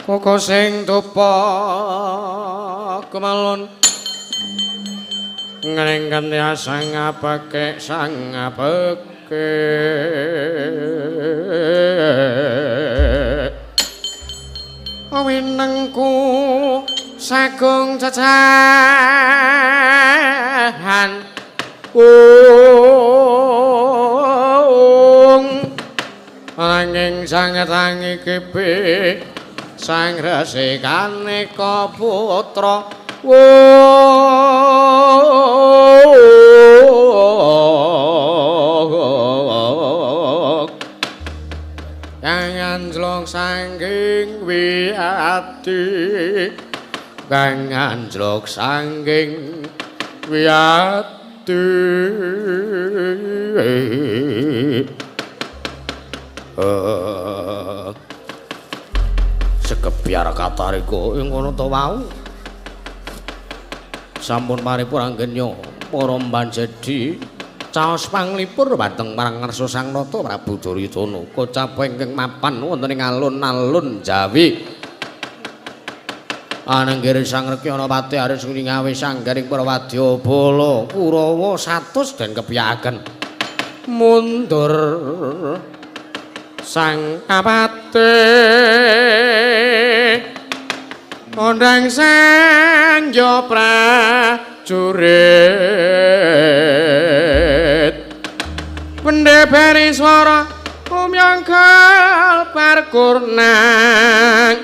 uga sing dupa kemalon ngrengken sang apake winengku sagung cacahan nanging sang tangi kipi sang resikane putra kang anjlok sangking wiyati kang anjlok sangking wiyati sekebyar katariku ngono to wau sampun paripurang genya para mbanjedi caos panglipur dhateng marang ngarsa Sang Nata Prabu Duryudana kocap ingkang mapan wonten ing alun-alun Jawi ananggir Sang Rekyanapati aris ngawi sanggaring para wadyabala Kurawa 100 den kepiyakaken mundur Sang apate ondang sanjo prajurit pendebari swara umyangkal parkurnang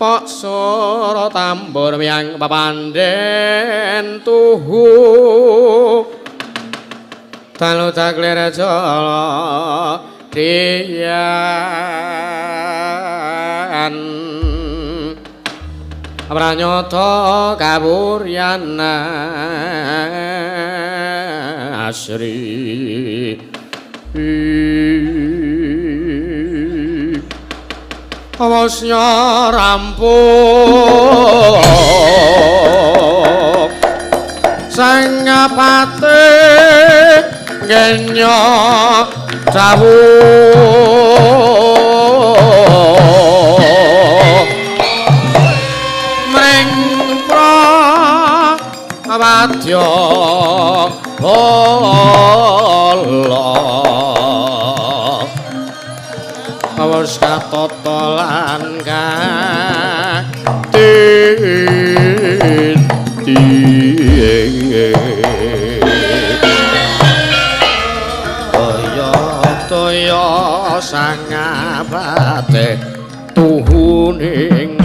pok sura tambur yang papanden tuhu talu taklir jala dian pranyata kawuryana asri awasnya rampung sang apate genya dawuh mring prawadya bala awas katata lan toya sang abate tuhuning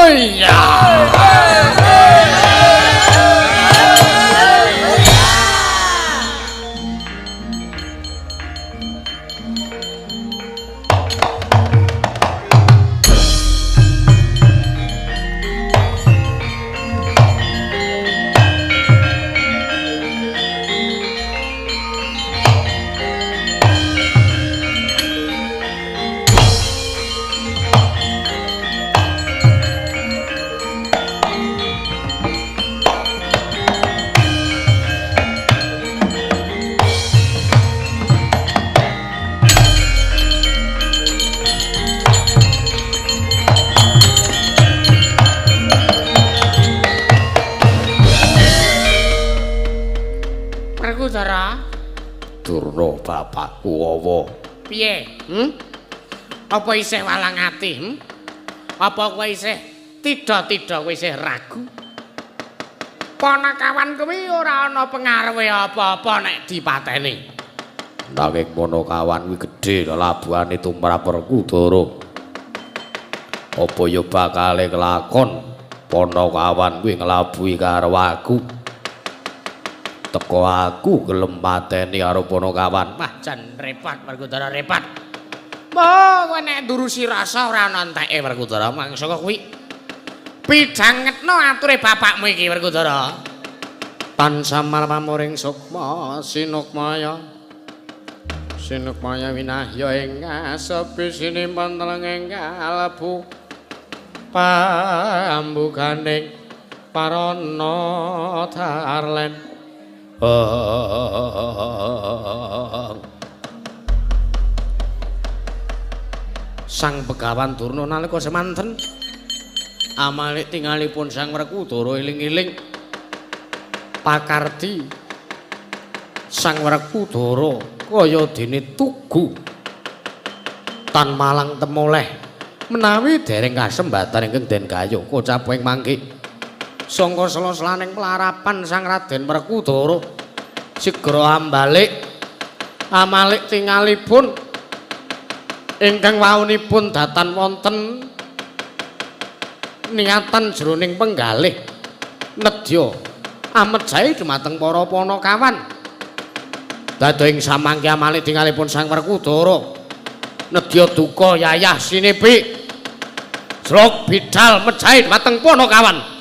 iya. Durna bapakku apa? Piye? Apa isih walang ati? Apa kowe isih tida-tida kowe isih ragu? Panakawan kuwi ora ana pengaruhe apa-apa nek dipateni. Nanging Panakawan kuwi gedhe labuhane tumrap Werkudara. Apa ya bakale kelakon Panakawan kuwi nglabuhi karo aku? Teko aku gelem mateni karo Panakawan. Wah, jan repot Werkudara repot. Mbah, kowe nek ndurusi rasa ora ana enteke Werkudara, mangsa kuwi pidhangetno ature bapakmu iki Werkudara. Pansamar pamuring sukma sinukmaya. Sinukmaya winahya ing asepi sinimpen teleng ing kalebu pambuganing parana Darlen. Sang Begawan Durna nalika semanten amalik tingalipun Sang Werkudara eling-eling pakardi Sang Werkudara kaya dene tugu tan malang temoleh menawi dereng kasembatan ingkang den gayuh kocapuing mangke sangka sela-selaning pelarapan Sang Raden Werkudara sigra ambalik amalik tingalipun ingkang waunipun datan wonten niatan jroning penggalih nedya amejahe dumateng para Panakawan dadoing samangke amalik tingalipun Sang Werkudara nedya duka yayah sinepik slok bidal mejahe dumateng Panakawan.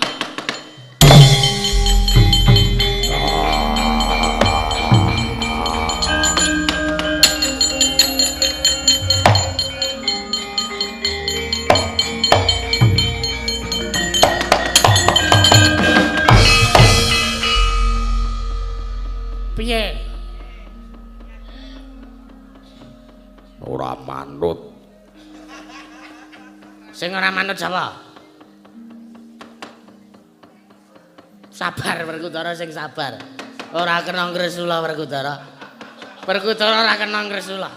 Piye? Ora manut. Sing ora manut sapa? Sabar Werkudara sing sabar. Ora kena ngresula Werkudara. Werkudara ora kena ngresula.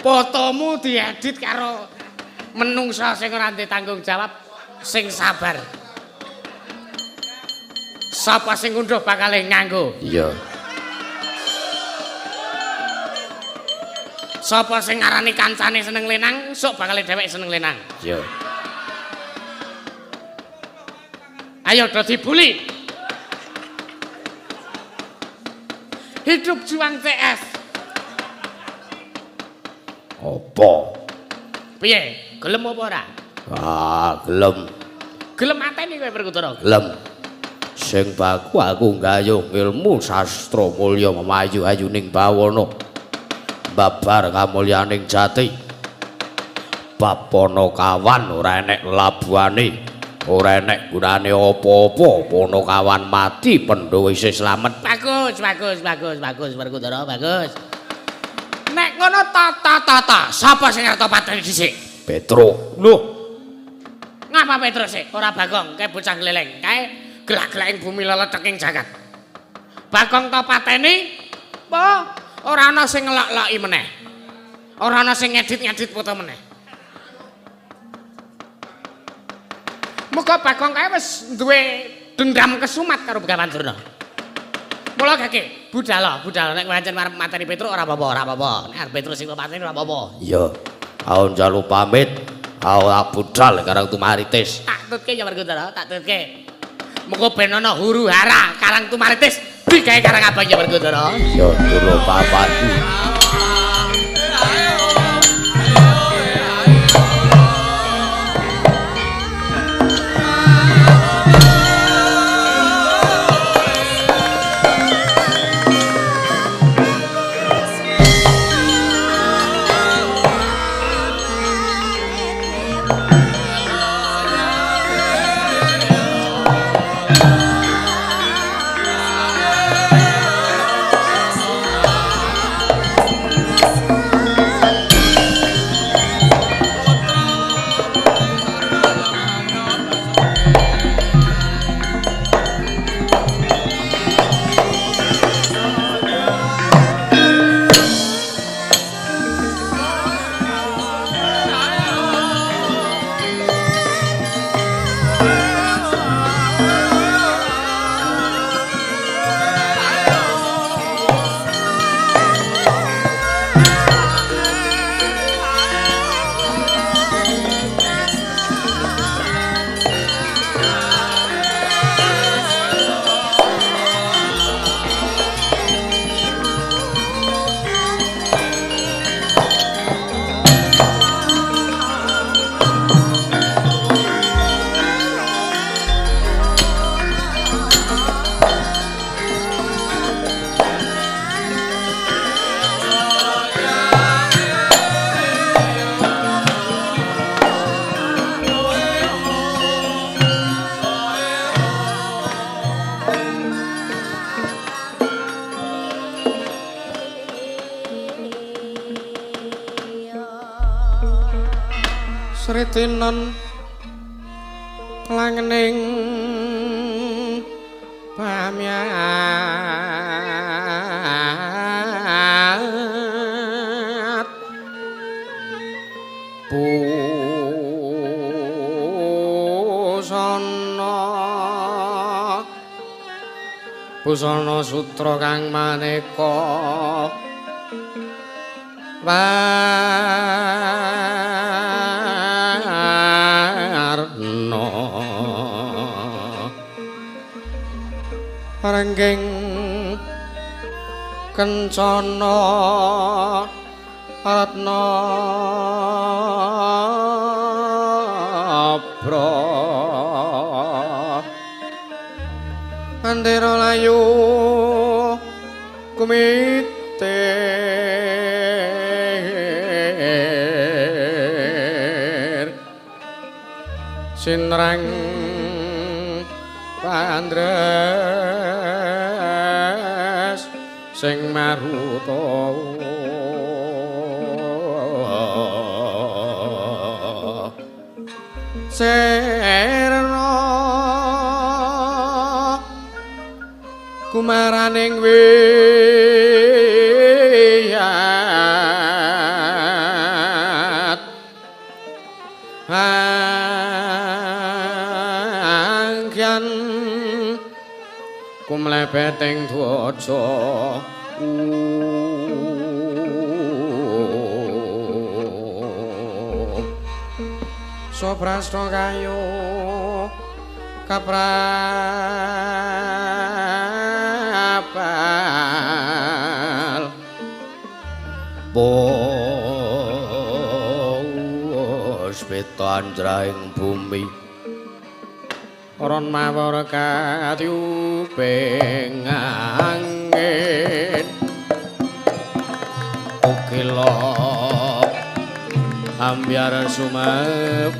Fotomu diedit karo menungsa sing ora ndek tanggung jawab, sing sabar. Sapa sing ngunduh bakal nganggo? Iya. Sapa sing ngarani kancane seneng lenang, sok bakal dhewek seneng lenang. Iya. Ayo do dibuli. Hidup juang CS. Apa? Piye? Gelem apa ora? Ah, gelem. Gelem mateni kowe Werkudara. Gelem. Sing baku aku nggayuh ilmu sastra mulya memayu-ayuning bawana. Babar kamulyaning jati. Bab Panakawan ora enek labuhane. Ora enek gunane apa-apa Panakawan mati pendhawa isih slamet. Bagus Werkudara, bagus. Nek ngono tata sapa sing arep pateni dhisik? Petruk. Lho. Ngapa Petruk sik? Ora Bagong, kae bocah gleleng. Kae gelak-gelaking bumi leleteking jagat. Bagong to pateni? Apa? Ora ana sing ngelok-eloki meneh. Ora ana sing ngedit-ngedit foto meneh. Muga Bagong kae wis duwe dendam kesumat karo Begawan Durna. Mula gage budal nek pancen arep mateni Petruk ora apa-apa. Nek Petruk sing pateni ora apa-apa. Iya. Aun jalu pamit. Aku tak budal Karang Tumaritis. Tak tutke ya Werkudara, tak tutke. Muga ben ana huru-hara Karang Tumaritis digawe Karang Abang ya Werkudara. Ya Dura Bapakku. Sretinon langening pamyat busana sutra kang maneka warna rengging kencana ratna bra andera layu kumitir sinrang pandres sing maruta serna kumaraning wiyat angkyan kumlebeting dwaja soprasna kayu kaprapal bos petanjraing bumi ron mawar katyuping angin ukila ambyar sumebar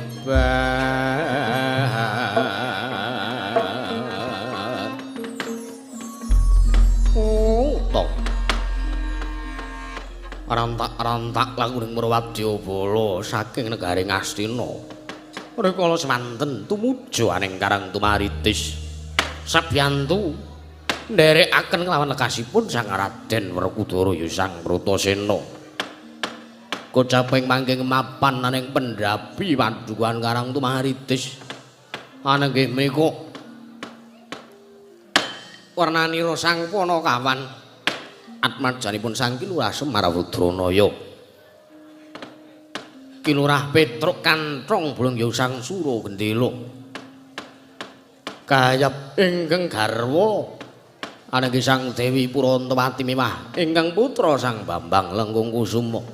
rantak-rantak languning Murwadyabala saking negaring Astina rikala semanten tumuju aning Karang Tumaritis sabiyantu nderekaken kelawan lekasipun Sang Raden Werkudara Yusang Bratasena kocaping mangking mapan aning pendapi padukuhan Karang Tumaritis ana nggih menika warnanira Sang Panakawan atmajanipun Sang Kilurah Semar Rudranaya Kilurah Petruk Kantrong Bolong Yosang Suro Gendelo kayap ingkang garwa ananging Sang Dewi Purantawati mewah ingkang putra Sang Bambang Lengkung Kusuma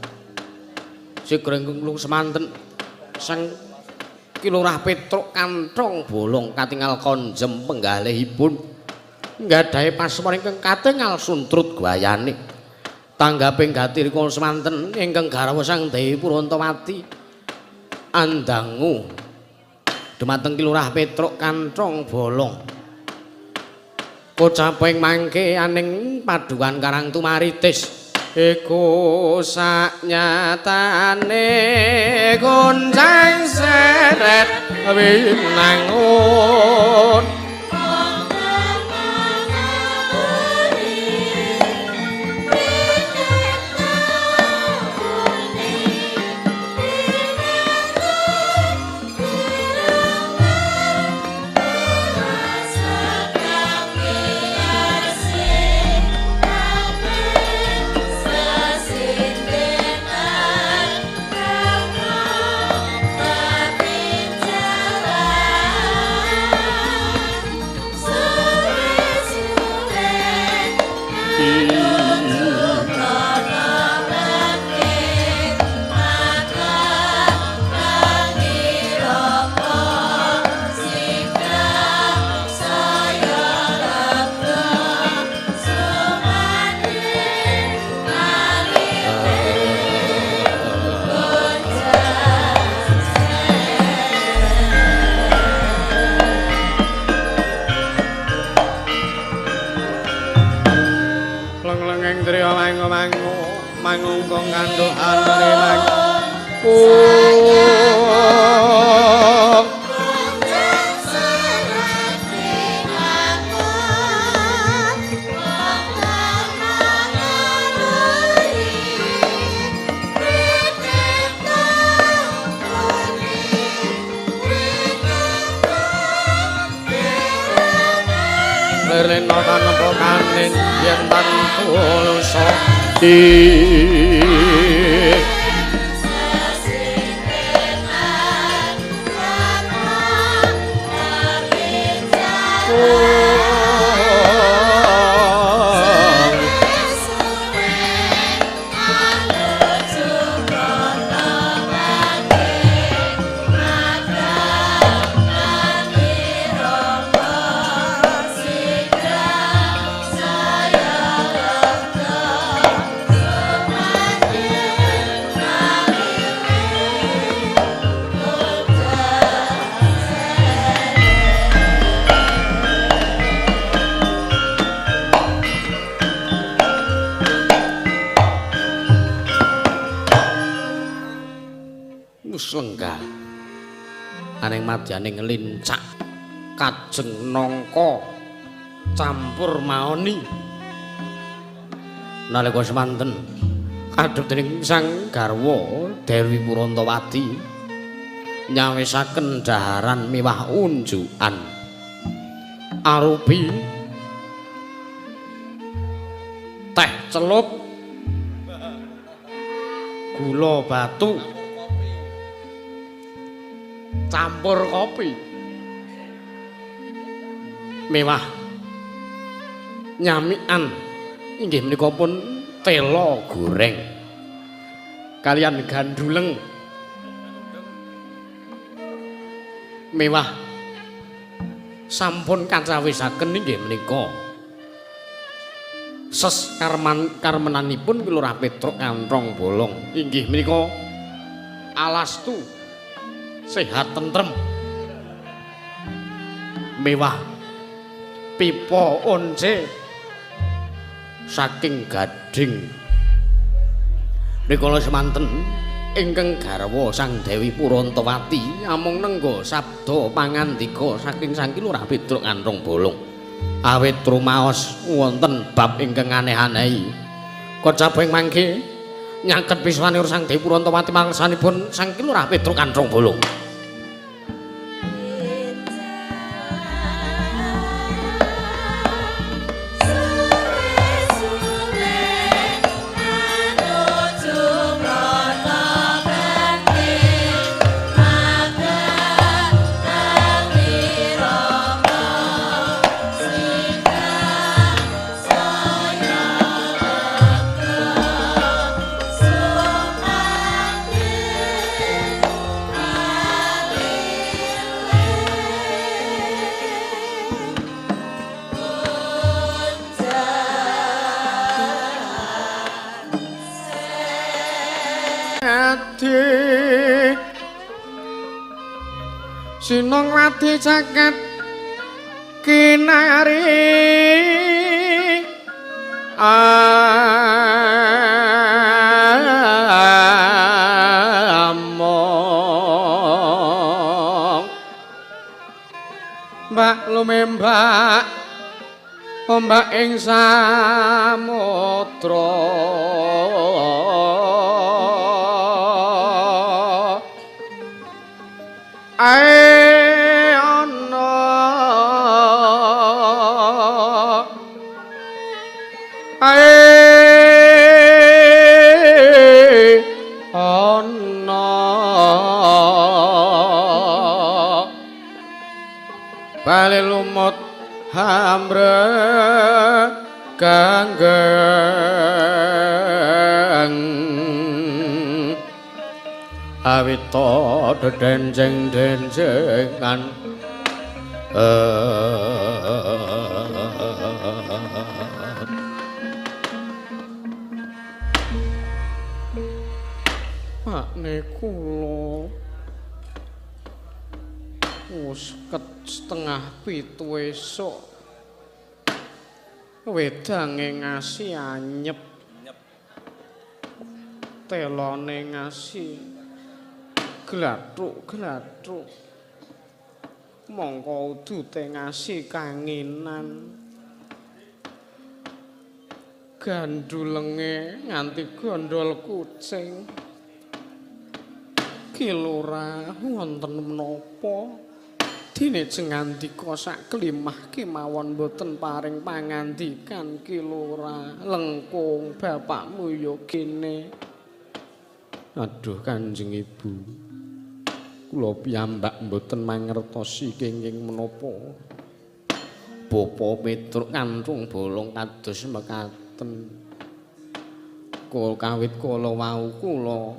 sigrenggung semanten Sang Kilurah Petruk Kantrong Bolong katingal konjem penggalihipun nggadahi pasemon ingkang katingal suntrut gwayane tanggaping gatirika semanten ingkang garwa Sang Dewi Purantawati andangu dumateng Kilurah Petruk Kantrong Bolong kocaping mangke aning paduan Karang Tumaritis iku saknyatane gonjang seret winangun mangungkong kandung armane Lirena tanpa kanin yen pantulsa Lenggal aning madyaning lincak kajeng nangka campur maoni nalika semanten kadhep dening Sang Garwa Dewi Purantawati nyawisaken dhaharan miwah unjukan arupi teh celup gula batu campur kopi mewah nyamikan inggih menika pun tela goreng kalian ganduleng mewah sampun kacawisaken inggih menika ses karmenanipun Kilurah Petruk Kantrong Bolong inggih menika alastu sehat tentrem mewah pipa once saking gading rikala semanten ingkang garwa Sang Dewi Purantawati amung nengga sabda pangandika saking Sang Kilurah Petruk Kantrong Bolong awit rumaos wonten bab ingkang aneh-aneh kocaping mangke nyaket piswanipun Sang Dewi Purantawati mangsanipun Sang Kilurah Petruk Kantrong Bolong radi sinong radi jagat kinari among mbak lumembak ombak ing samudra ae ana bali lumut hambre kanggeng awita dedenjeng-denjengan pakne kula wis setengah 7 esuk wedange ngasi anyep telone ngasi glathuk-glathuk mongko udute ngasi kanginan gandulenge nganti gondol kucing kilora wonten menapa dene jengandika sak klimah kemawon boten paring pangandikan kilora lengkung bapakmu ya kene aduh Kanjeng Ibu kula piyambak boten mangertosi kenging menapa bapa Petruk kanthung bolong kados mekaten kula kawit kala wau kula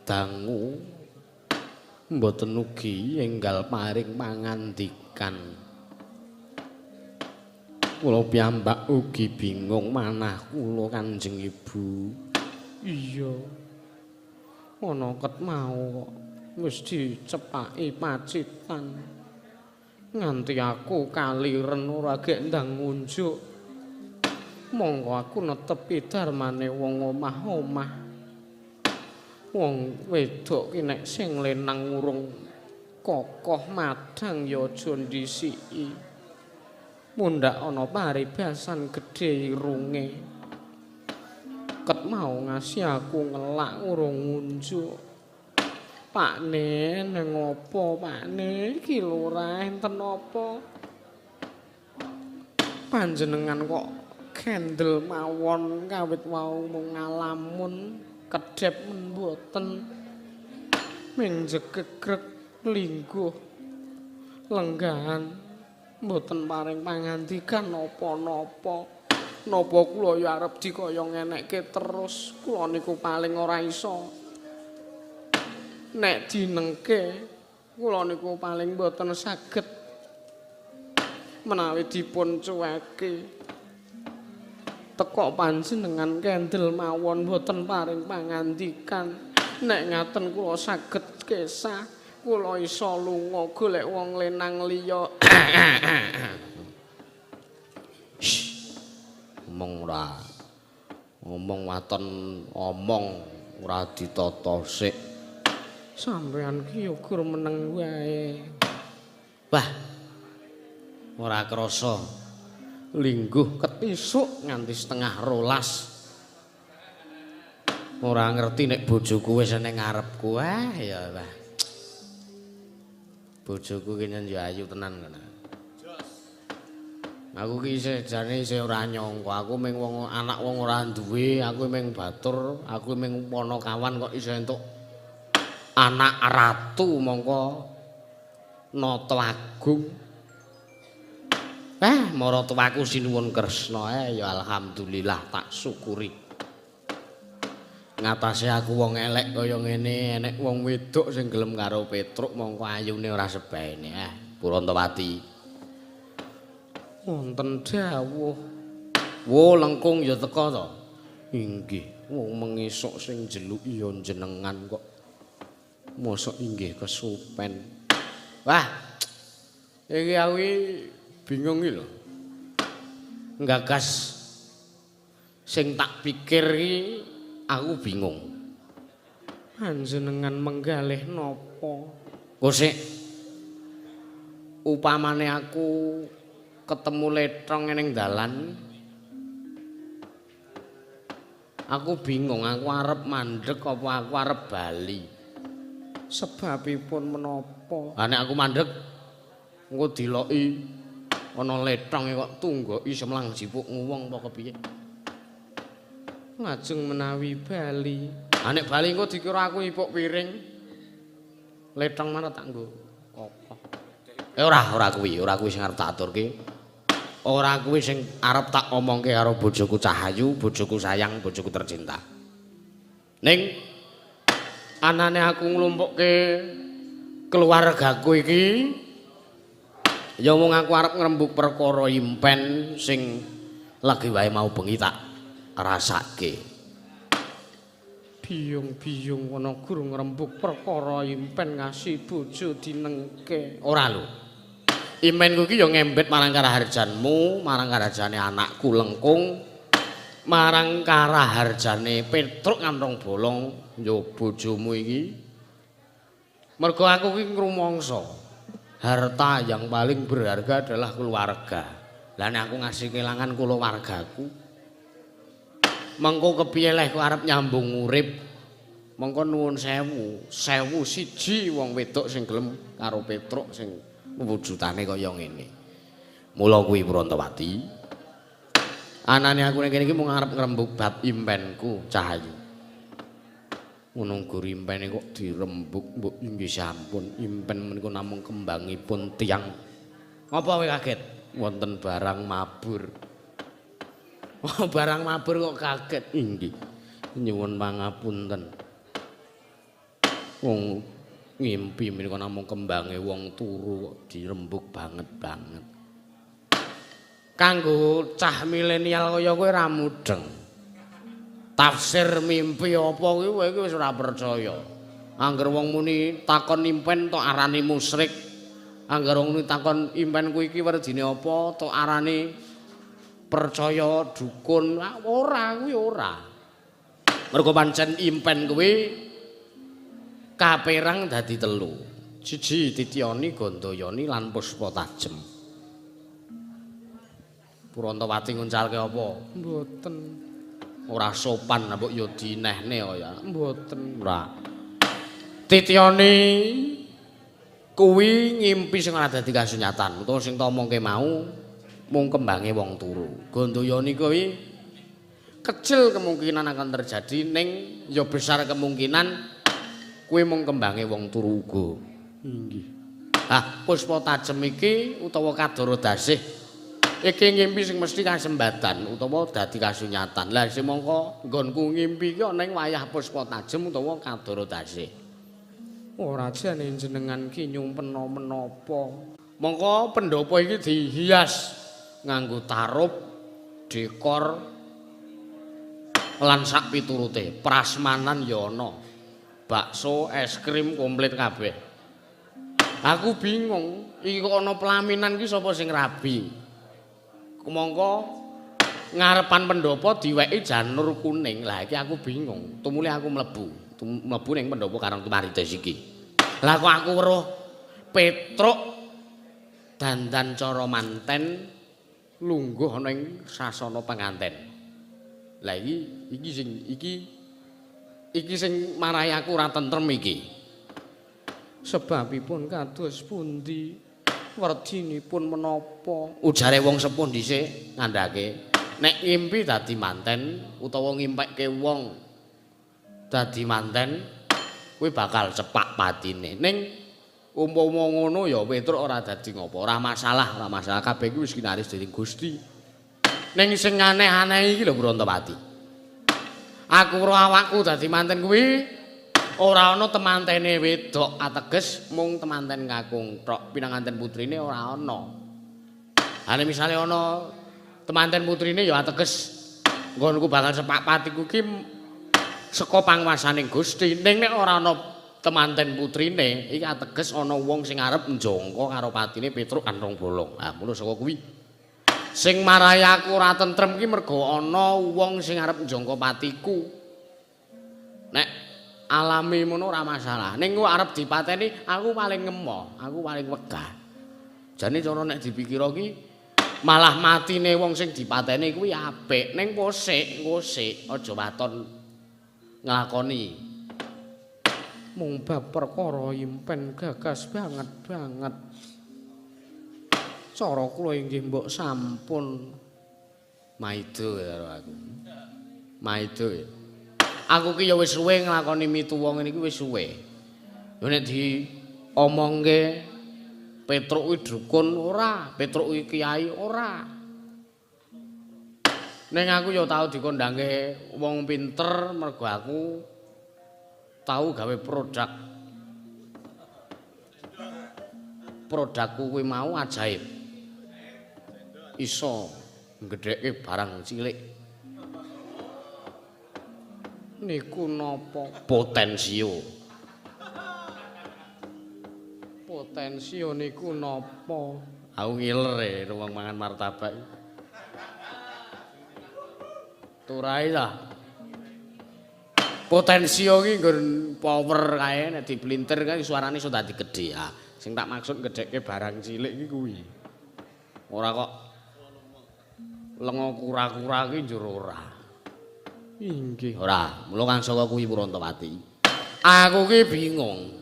dangu mboten ugi enggal paring pangandikan kula piyambak ugi bingung manah kula Kanjeng Ibu iya ana ket mau wis dicepaki pacitan nganti aku kaliren ora gek ndang ngunjuk monggo aku netepi darmane wong omah-omah wong wedok ki nek sing lenang urung kokoh madang ya aja ndisiki mundak ana paribasan gedhe irunge ket mau ngasih aku ngelak urung ngunjuk Pakne nang apa Pakne iki lurah enten apa panjenengan kok kendel mawon kawit wau mung ngalamun kedhep men mboten ming jegegrek lingguh lenggahan mboten paring pangandikan napa-napa napa kula ya arep dikaya ngenekke terus kula niku paling ora iso nek dinengke kula niku paling mboten saged menawi dipun cuweke teko panjenengan kendel mawon mboten paring pangandikan nek ngaten kula saged kesah kula iso lunga golek wong lenang liya ngomong waton omong ora ditata sik sampean ki ukur meneng wae wah ora krasa lingguh ketisuk nganti 11:30 ora ngerti nek bojoku wis ning ngarepku ya wah bojoku ki nyen ya ayu tenan ngono aku ki isih jane isih ora nyangka aku mung wong anak wong ora duwe aku mung batur aku mung ponokawan kok isih entuk anak ratu mongko nata agung maratuwaku sinuwun Kresna ya alhamdulillah tak syukuri ngatasé aku wong elek kaya ngene enek wong wedok sing gelem karo Petruk mongko ayune ora sebaene Purantawati wonten dawuh wo lengkung ya teka to inggih wong mengisuk sing jeluk ya jenengan kok Mosok inggih kesupen. Wah. Iki aku bingung iki lho. Nggagas sing tak pikir iki aku bingung. Panjenengan menggalih napa? Kosek upamane aku ketemu Letong ning dalan, aku bingung aku arep mandeg apa aku arep bali. Sebabipun menapa? Nek aku mandeg engko diloki ana Letong kok tunggoki semlang jipuk nguwong apa kepiye? Lajeng menawi bali. Nek bali engko dikira aku ipuk piring. Letong mana tak nggo apa? Ora kuwi sing arep tak aturke. Ora kuwi sing arep tak omongke karo bojoku Cahayu, bojoku sayang, bojoku tercinta. Ning anane aku nglumpukke keluargaku iki ya mung aku arep ngrembug perkara impen sing lagi wae mau bengi tak rasake. Biyung-biyung ana guru ngrembug perkara impen ngasih bojo dinengke. Ora lho. Impenku iki ya ngembet marang karaharjanmu, marang karaharjane anakku Lengkung, marang karaharjane Petruk kantong bolong yo bojomu iki. Mergo aku iki ngrumangsa harta yang paling berharga adalah keluarga. Lah nek aku ngasih kelangan kulawargaku, mengko kepiye leh ku arep nyambung urip? Mengko nuwun sewu siji wong wedok sing gelem karo Petruk sing wujudane kaya ngene. Mula kuwi Prantawati. Anane aku ning kene iki mung arep ngrembug bab impenku Cahayu. Menunggu impene kok dirembug mbok inggih sampun impen menika namung kembangipun tiyang. Apa kowe kaget? Wonten barang mabur. Oh, barang mabur kok kaget. Inggih. Nyuwun pangapunten. Wong ngimpi menika namung kembange wong turu kok dirembug banget. Kanggo cah milenial kaya kowe ra mudeng. Tafsir mimpi apa kuwi kowe wis ora percaya. Angger wong muni takon impen tok arani musyrik. Angger wong muni takon impenku iki werdine apa tok arani percaya dukun. Ora kuwi ora. Mergo pancen impen kuwi kaperang dadi telu. Siji Tityani, Gandayani lan Puspatajem. Prantawati nguncalke apa? Mboten. Ora sopan mbok yo dinehne kaya. Mboten. Ora. Tityani kuwi ngimpi sing ora dadi kasunyatan utawa sing tak omongke mau mung kembange wong turu. Gandayani kuwi kecil kemungkinan akan terjadi ning ya besar kemungkinan kuwi mung kembange wong turu uga. Inggih. Puspatajem iki utawa Kadara Dasih iki ngimpi sing mesti kasembatan utawa dadi kasunyatan. Lah sing mongko nggonku ngimpi iki ana ing wayah Puspatajem utawa Kadara Dasih. Ora jane jenengan ki nyumpen menapa. Mongko pendopo iki dihias nganggo tarup, dekor lan sak piturute. Prasmanan ya ana. Bakso, es krim komplit kabeh. Aku bingung, iki kok ana pelaminan iki sapa sing rabi? Mongko ngarepan pendopo diweki janur kuning. Lah iki aku bingung. Tumule aku mlebu ning pendopo Karang Tumaritis iki. Lah kok aku weruh Petruk dandan cara manten lungguh ana ing sasana penganten. Lah iki sing marahi aku ora tentrem iki. Sebabipun kados pundi? Werdinipun menapa? Ujare wong sepuh dhisik ngandhake nek ngimpi dadi manten utawa ngimpekke wong dadi manten kuwi bakal cepak patine. Ning umpama ngono ya Petruk ora dadi ngopo, ora masalah kabeh iki wis kinaris dening Gusti. Ning sing aneh-aneh iki lho Prantawati. Aku karo awakku dadi manten kuwi ora ana temantene wedok, ateges mung temanten kakung tok. Pinanganten putrine ora ana. Ane misale ana temanten putrine ya ateges nggonku bakal sepak patiku ki saka panguwasaning Gusti. Ning nek ora ana temanten putrine iki ateges ana wong sing arep njangka karo patine Petruk Kantong Bolong. Ah mula saka kuwi sing marai aku ora tentrem ki mergo ana wong sing arep njangka patiku. Nek alami ngono ora masalah. Ning kok arep dipateni aku paling ngemo, aku paling wegah. Jane cara nek dipikira ki malah matine wong sing dipateni kuwi apik. Ning kosik aja waton nglakoni. Mung bab perkara impen gagas banget. Cara kula inggih mbok sampun maido karo aku. Maido. Aku ki ya wis suwe nglakoni mitu wong niki wis suwe. Yo nek diomongke Petruk kuwi dukun ora, Petruk kuwi kiai ora. Ning aku ya tau dikondangke wong pinter mergo aku tau gawe produkku kuwi mau ajaib. Iso nggedhekke barang cilik. Niku napa? Potensio niku napa? Aku ngiler wong mangan martabak. Turai ta. Potensio ki nggon power kae nek diplinter kan suarane iso dadi gedhe. Ah, sing tak maksud gedhekke barang cilik ki kuwi. Ora kok lengo kura-kura ki njur ora. Inggih. Ora, mula kang saka kuwi Purontowati. Aku ki bingung.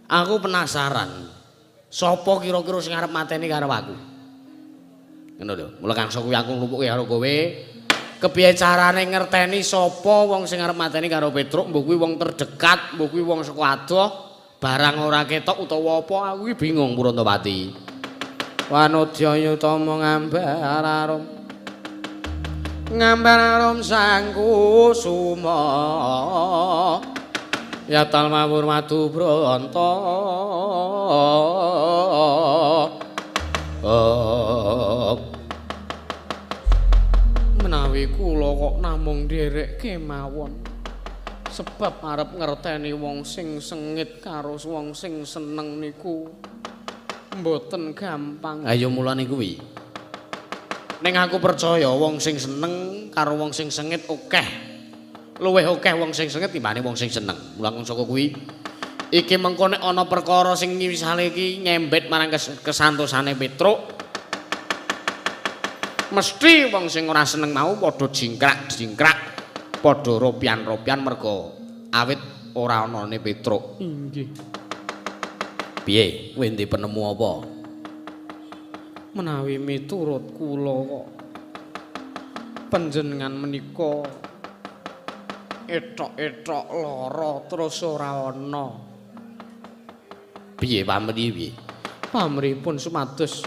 Aku penasaran. Sopo kira-kira sing arep mateni karo aku? Ngono lho. Mula kang saka kuwi aku lumpuke karo kowe. Kepiye carane ngerteni sapa wong sing arep mateni karo Petruk, mbok kuwi wong terdekat, mbok kuwi wong saka adoh, barang ora ketok utawa apa, aku kuwi bingung Purontowati. Wanodya yutama ngambar arum sang kusuma yatal mawur madu branta menawi kula kok namung nderek kemawon sebab arep ngerteni wong sing sengit karo wong sing seneng niku mboten gampang. Ayo mulane kuwi. Ning aku percaya wong sing seneng karo wong sing sengit akeh. Luwih akeh wong sing sengit timbane wong sing seneng. Mulang saka kuwi iki mengko nek ana perkara sing misale iki nyembet marang kesantosane Petruk. Mesti wong sing ora seneng mau padha jingkrak, padha ropian-ropian mergo awit ora anane Petruk. Inggih. Piye, kowe ndi penemu apa? Menawi miturut kula kok panjenengan menika etok-etok lara terus ora ana. Piye pamrih piye? Pamrihipun sumados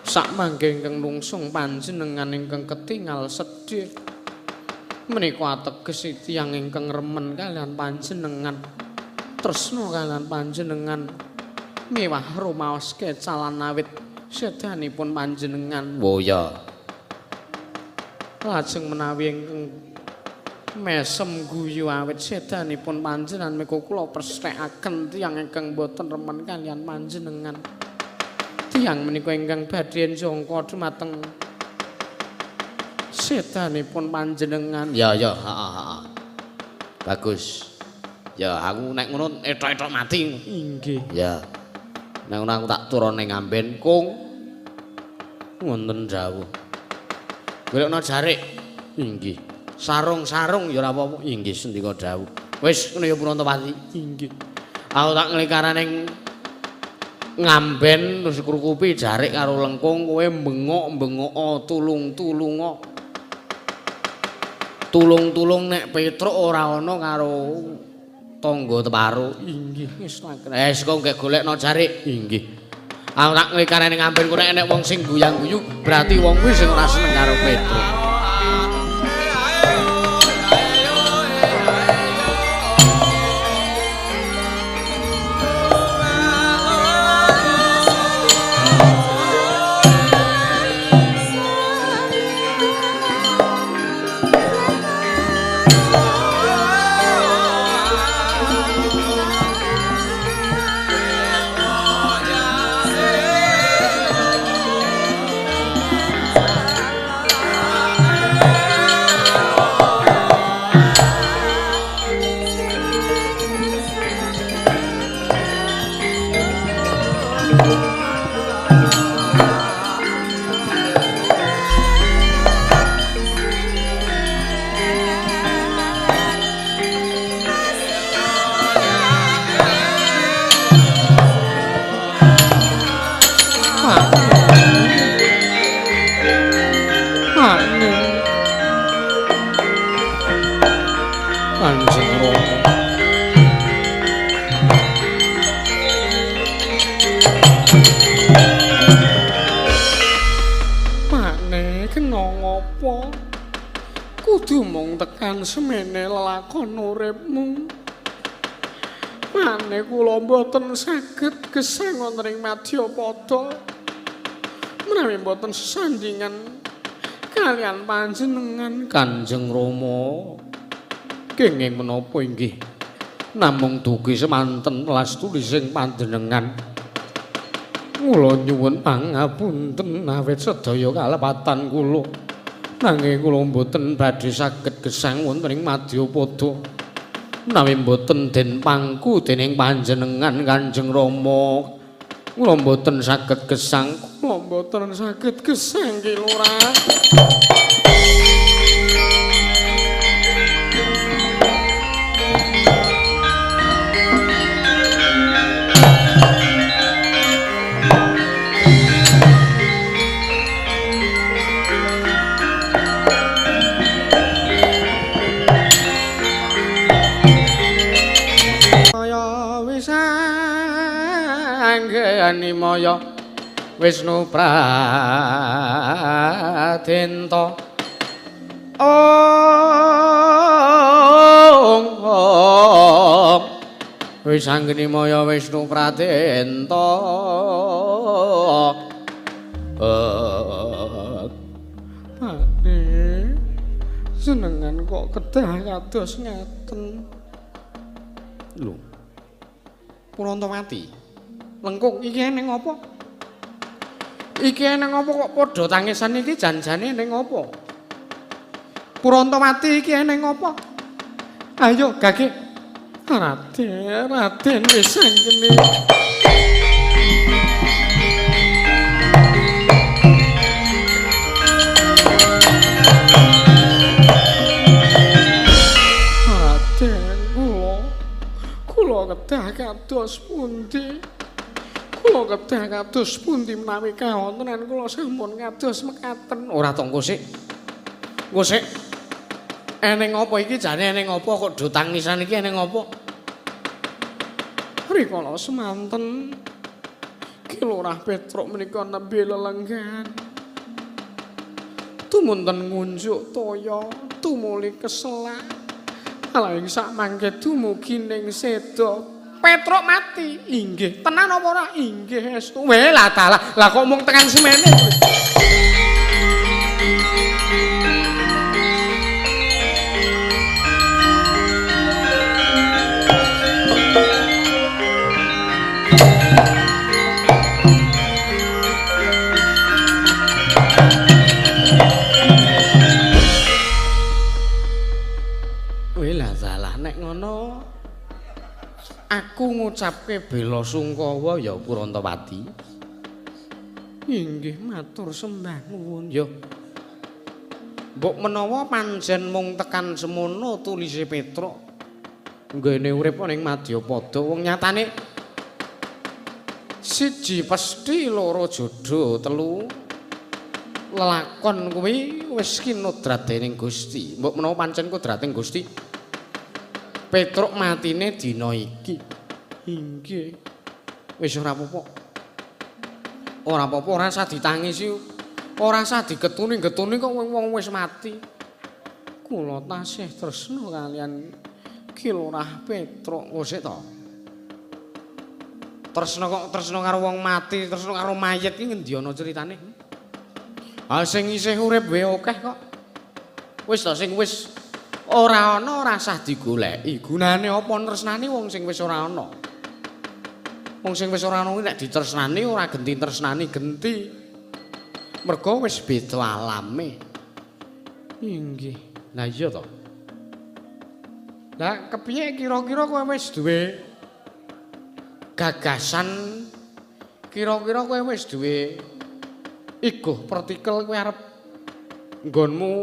sakmangke ingkang lungsung panjenengan ingkang ketingal sedhih. Menika ateges tiyang ingkang remen kalian panjenengan, tresna kalian panjenengan, miwah rumaos kecalan awit sedanipun panjenengan. Oh ya. Lajeng menawi ingkang mesem guyu awit sedanipun panjenengan menika kula pesthekaken tiyang ingkang boten remen kalian panjenengan. Tiyang menika ingkang badhe njangka dhumateng sedanipun panjenengan. Ya, bagus. Ya, aku nek ngono etok-etok mati. Inggih. Ya. Nek ngono aku tak turun ning Ngamben, Kung. Wonten dawuh. Golekno jarik. Inggih. Sarung-sarung ya ora apa-apa. Inggih sendika dawuh. Wis ngono ya Purontowati. Inggih. Aku tak nglikara ning Ngamben terus krukupi jarik karo lengkung kowe bengok-bengok tulung nek Petruk ora ana karo tangga teparo. Inggih wis tak kok nggih golekno jarik. Inggih. Aku tak nglikane ning Ngamben ku nek wong sing guyang-guyu berarti wong kuwi sing ora seneng karo Petruk. kudu mung tekan semene lelakon uripmu. Mane kula mboten saged gesang wonten ing Madyapada. Menawi mboten sesandingan kalian panjenengan Kanjeng Rama. Kenging menapa inggih? Namung dugi semanten welas tulising panjenengan. Kula nyuwun pangapunten awit sedaya kalepatan kula. Nanging kula mboten badhe saged gesang wonten ing Madyapada. Menawi mboten den pangku dening panjenengan Kanjeng Rama, kula mboten saged gesang, kula mboten saged gesang Ki Lurah. Animaya Wisnu Pradenta Om wis anggenimaya Wisnu Pradenta Pakne senengan kok kedah kados ngaten lho Purantawati lengkung iki ning apa? Iki ning apa kok padha tangisan iki janjane ning apa? Purantawati iki ning apa? Ayo gage. Raden wis anggene. Raden kula kedah kados pundi? Kula kedah kados pundi menawi kawontenan kula sampun kados mekaten. Ora tong Kosik. Kosik. Eneng apa iki jane eneng apa kok do tangisan iki eneng apa? Rikala semanten Ki Lurah Petruk menika nembe lelenggan. Tumunten ngunjuk toya, tumuli keselak. Alaing sak mangke dumugi ning seda. Petruk mati. Inggih, tenan apa ora? Inggih, estu. Weh, lah dalah. Lah kok mung tekan semene. Weh, lah dalah nek ngono aku ngucapke bela sungkawa ya Purantawati. Inggih matur sembah nuwun ya. Mbok menawa panjen mung tekan semono tulise Petruk nggone urip ning Madyapada wong nyatane siji pesthi loro jodho telu lelakon kuwi wis kinudradening Gusti. Mbok menawa pancen kudrating Gusti Petruk matine dina iki. Inggih. Wis ora apa-apa. Ora apa-apa, ora usah ditangisi. Ora usah digetuni-getuni kok wong wis mati. Kula tasih tresna kalian Ki Lurah Petruk. Wis to. Tresna kok tresna karo wong mati, tresna karo mayit iki ngendi ana critane? Ah sing isih urip wae akeh kok. Wis to sing wis ora ana ora usah digoleki. Gunane apa tresnani wong sing wis ora ana? Wong sing wis ora ana kuwi nek ditresnani ora genti tresnani genti. Mergo wis beda alame. Inggih. Lah iya to. Lah kepiye kira-kira kowe wis duwe gagasan? Kira-kira kowe wis duwe iguh partikel kowe arep nggonmu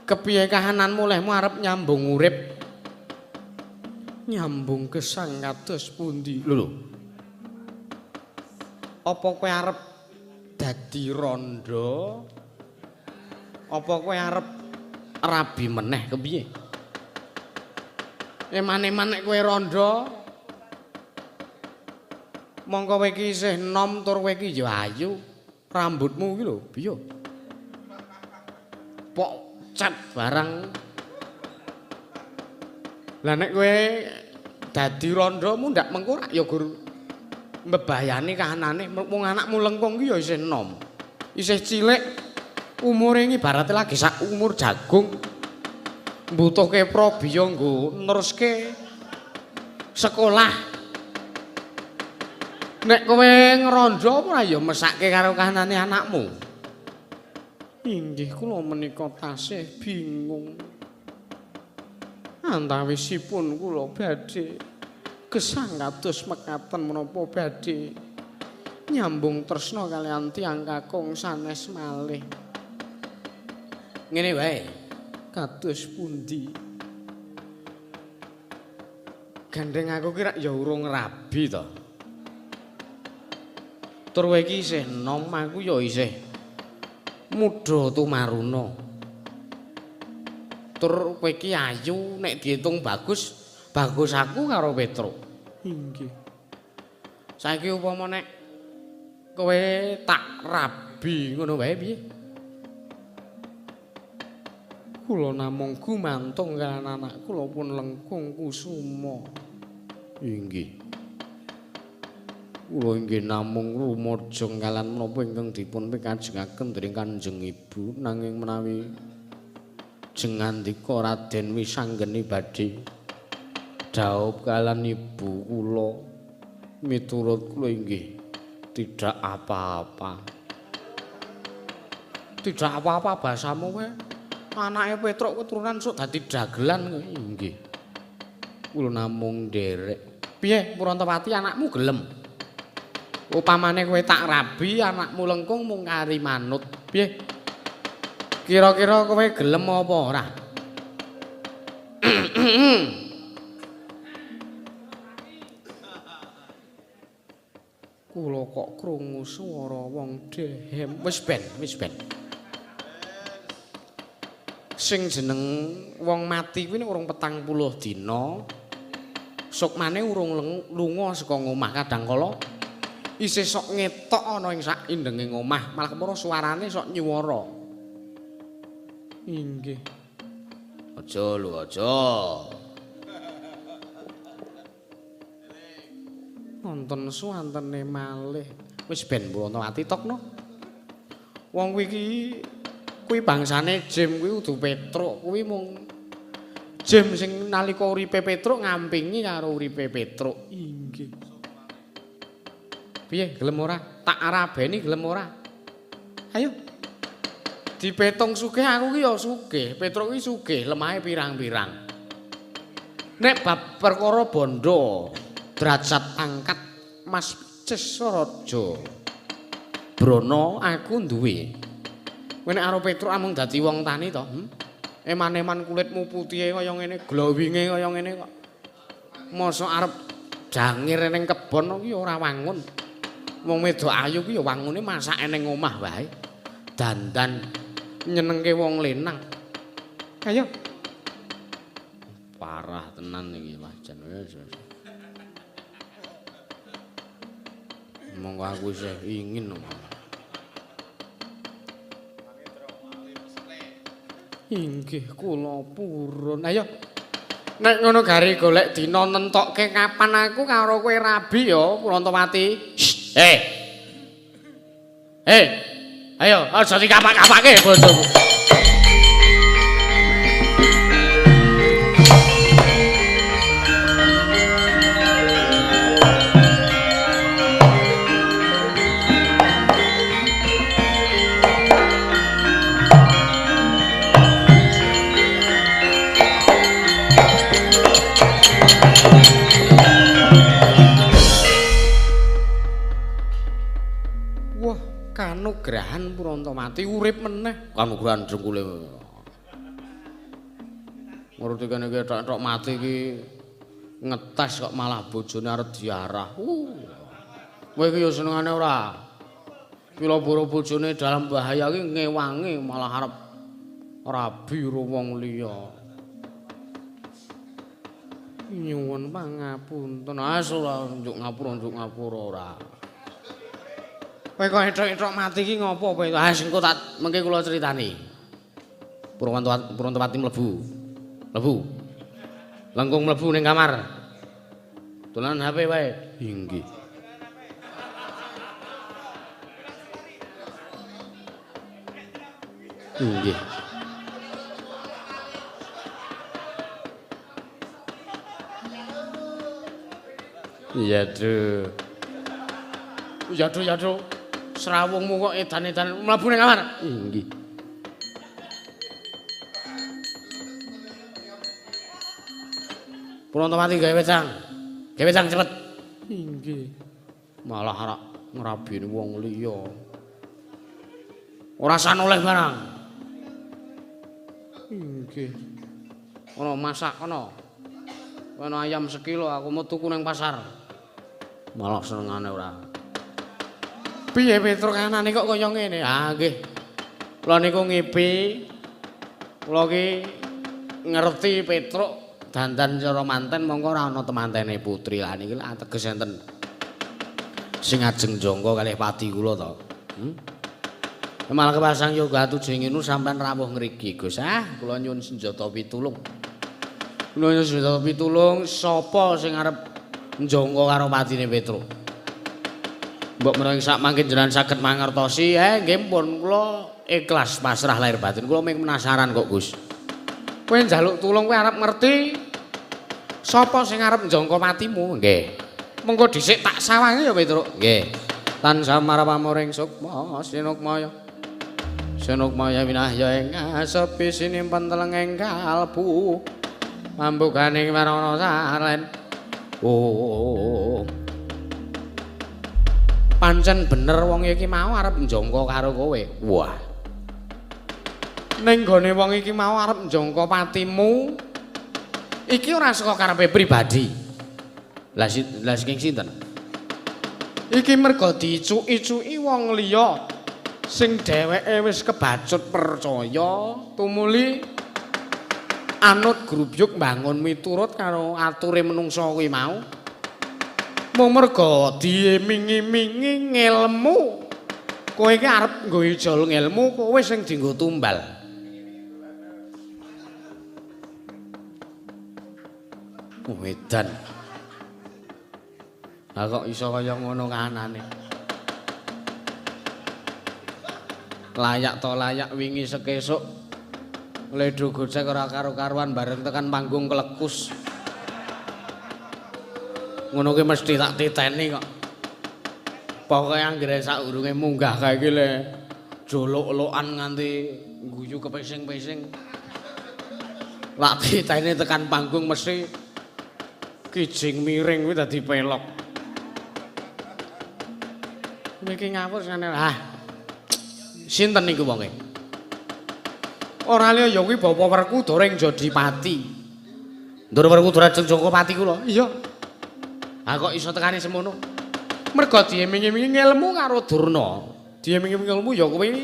kepiye kahananmu lehmu arep nyambung urip nyambung gesang kados pundi lho apa kowe arep dadi randha apa kowe arep rabi meneh kepiye eman-eman nek kowe randha mongko kowe iki isih nom tur kowe iki ya ayu rambutmu iki lho piye cat barang. Lah nek kowe dadi randha mundak mengko ya gur mbebayani kahanane wong anakmu lengkung ki ya isih enom. Isih cilik umure ibarate lagi sak umur jagung. Mbutuhke probiya nggo neruske sekolah. Nek kowe ngrandha apa ora ya mesake karo kahanane anakmu? Inggih kula menika tasih bingung. Antawisipun kula badhe gesang kados mekaten menapa badhe nyambung tresna kaliyan tiyang kakung sanes malih. Ngene wae. Kados pundi? Gandeng aku kira ya urung rabi to. Tur kowe iki isih enom, aku ya isih mudha tumaruna. Tur kowe iki ayu nek diitung bagus, bagus aku karo Petruk. Inggih. Saiki upama nek kowe tak rabi ngono wae piye? Kula namung gumantung kaliyan anak kula pun Lengkung Kusuma. Inggih. Kula inggih namung rumaja kaliyan menapa ingkang dipun pikajengaken dening Kanjeng Ibu nanging menawi jengandika Raden Wisanggeni badhe dhaup kaliyan ibu kula miturut kula inggih tidak apa-apa. Tidak apa-apa basamu kowe. Anake Petruk keturunan sok dadi dagelan inggih. Kula namung nderek. Piye Purantawati anakmu gelem? Upamane kowe tak rabi anakmu Lengkung mung kari manut. Piye? Kira-kira kowe gelem apa ora? Kula kok krungu swara wong dehem. Wis ben. Sing jeneng wong mati kuwi nek urung 40 dina sukmane urung lunga saka omah kadang kala isih sok ngetok ana ing sak indenge omah malah kemoro suarane sok nyuwara. Inggih. Aja lho aja. Wonten suwantene malih. Wis ben Purantawati tokno. Wong kuwi bangsane Jim kuwi udu Petruk kuwi mung Jim sing nalika uripe Petruk ngampingi karo uripe Petruk. Inggih. Piye gelem ora? Tak arabeni gelem ora? Ayo. Dipetung sugih aku ki ya sugih, Petruk ki sugih, lemahe pirang-pirang. Nek bab perkara bondo, derajat angkat Mas Cisraja. Brono aku duwe. Kowe nek karo Petruk amung dadi wong tani to, Eman-eman kulitmu putihe kaya ngene, glowinge kaya ngene kok. Mosok arep jangir ning kebon ki ora wangun. Wong wedok ayu ki ya wangune masake ning omah wae. Dandan nyenengke wong lenang. Ayo. Parah tenan iki wajan wis. Monggo aku isih ingin. Inggih kula purun. Ayo. Nek ngono gari golek dina nentokke kapan aku karo kowe rabi ya Purantawati. Ayo, aja dikapak-kapake bojoku. Kanugrahan Purantawati urip meneh. Kanugrahan jengkule. Nuruti kene iki tok mati iki ngetes kok malah bojone arep diarah. Kowe iki ya senengane ora. Pila-pira bojone dalam bahaya iki ngewangi malah arep rabi karo wong liya. Nyuwun pangapunten. Ora njuk ngapura ora. Kowe kok enthok-enthok mati iki ngopo kowe? Ah sing tak mengke kula critani. Purontowati mlebu. Mlebu. Langkung mlebu ning kamar. Dolanan HP wae. Inggih. Inggih. Iya, Dru. Ya, Dru. Serawungmu kok edan-edan mlebu ning kamar. Inggih. Purontowati gawe wedang. Gawe wedang cepet. Inggih. Malah arek ngrabini wong liya. Ora san oleh barang. Inggih. Ana masak ana. Ana ayam sekilo aku mau tuku nang pasar. Malah senengane ora. Piye Petruk anane kok kaya ngene? Ah nggih. Kula niku ngipi. Kula ki ngerti Petruk dandan cara manten mongko ora ana temantene putri. Lah niki lak ateges enten sing ajeng jangka kalih pati kula to. Malah kepasang yoga tujenginu sampean rawuh ngriki Gus. Kula nyuwun senjata pitulung. Kula nyuwun senjata pitulung sapa sing arep njangka karo patine Petruk. Mbok menawi sak mangke jenengan saged mangertosi, nggih pun kula ikhlas pasrah lahir batin. Kula mung penasaran kok Gus. Kowe njaluk tulung kowe arep ngerti sapa sing arep njangka matimu? Nggih. Mengko dhisik tak sawangi ya Petruk. Nggih. Tansah marapamoring sukma sinukmaya. Sinukmaya winahya ing asepi sinimpen telenging kalbu. Mambukaning warana saren. Oh. Pancen bener wong iki mau arep njangka karo kowe. Wah. Ning gone wong iki mau arep njangka patimu. Iki ora saka karepe pribadi. Lah sing sinten? Iki mergo dicuki-cuki wong liya sing dheweke wis kebacut percaya tumuli anut grubyuk mbangun miturut karo ature menungsa kuwi mau. Mung mergo diiming-imingi ngelmu. Kowe iki arep nggo ijol ngelmu, kowe sing dienggo tumbal. Wedan. Lah kok iso kaya ngono kanane. Layak to layak wingi sekesuk Ledo gocek ora karo-karuan bareng tekan panggung kelekus. Ngono ki mesti tak titeni kok. Pokoke anggere saurunge munggah kae iki le jolok-lokan nganti guyu kepesing-pesing. Lak titeni tekan panggung mesti kijing miring kuwi dadi pelok. Niki ngapus ngene. Sinten niku wonge? Ora liya ya kuwi Bapa Werkudara ing Jodipati. Ndur Werkudara ajeng Jangkapati kula. Iya. Kok iso tekani semono? Mergo dieming-emingi ngelmu karo Durna. Dieming-emingi ngelmu ya kuwi